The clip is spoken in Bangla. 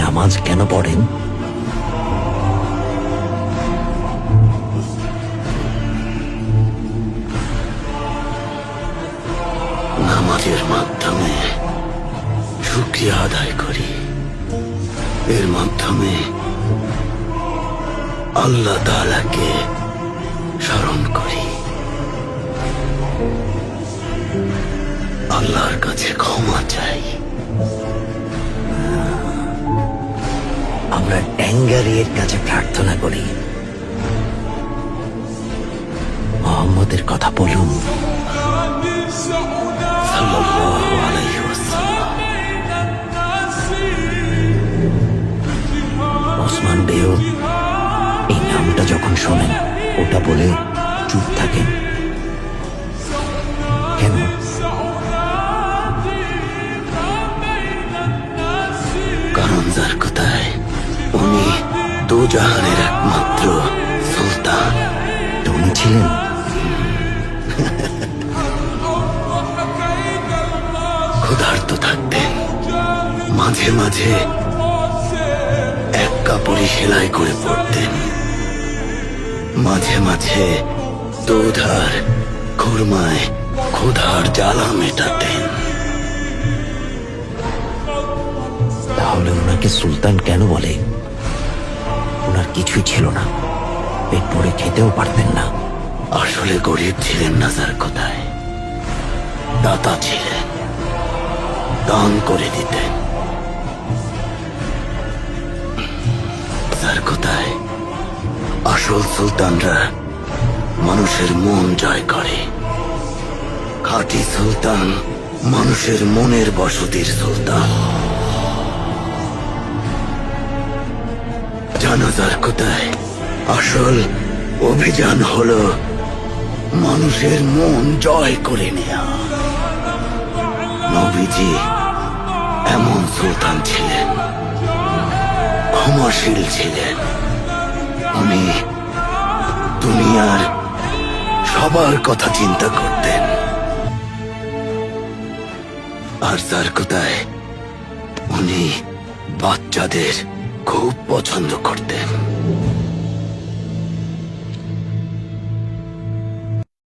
নামাজ কেন পড়েন? নামাজের মাধ্যমে শুকরিয়া আদায় করি। এর মাধ্যমে আল্লাহ তাআলাকে স্মরণ করি, আল্লাহর কাছে ক্ষমা চাই। আমরা ট্যাঙ্গারির কাছে প্রার্থনা করি, মোহাম্মদের কথা বলুন সাল্লাল্লাহু আলাইহি ওয়াসাল্লাম। ওসমান বেও এই নামটা যখন শোনেন ওটা বলে চুপ থাকেন কেন? কারণ যার কথায় উনি দুজাহানের একমাত্র সুলতান। তো উনি ছিলেন ক্ষুধার্ত থাকতেন, মাঝে মাঝে এক কাপড়ই সেলাই করে পড়তেন, মাঝে মাঝে দুধ আর খুরমায় ক্ষুধার জ্বালা মেটাতেন। তাহলে ওনাকে সুলতান কেন বলে? ওনার কিছুই ছিল না, পেট ভরে খেতেও পারতেন না। আসলে গরিব ছিলেন না যার কথায়, দাতা ছিলেন, দান করে দিতেন। যার কথায় আসল সুলতানরা মানুষের মন জয় করে, খাঁটি সুলতান মানুষের মনের বসতির সুলতান। জানাজার কথায় আসল অভিযান হলো মানুষের মন জয় করে নেয়া। নবীজি এমন সুলতান ছিলেন, ক্ষমাশীল ছিলেন। উনি দুনিয়ার সবার কথা চিন্তা করতেন। আর যার কথায় উনি বাচ্চাদের খুব পছন্দ করতেন।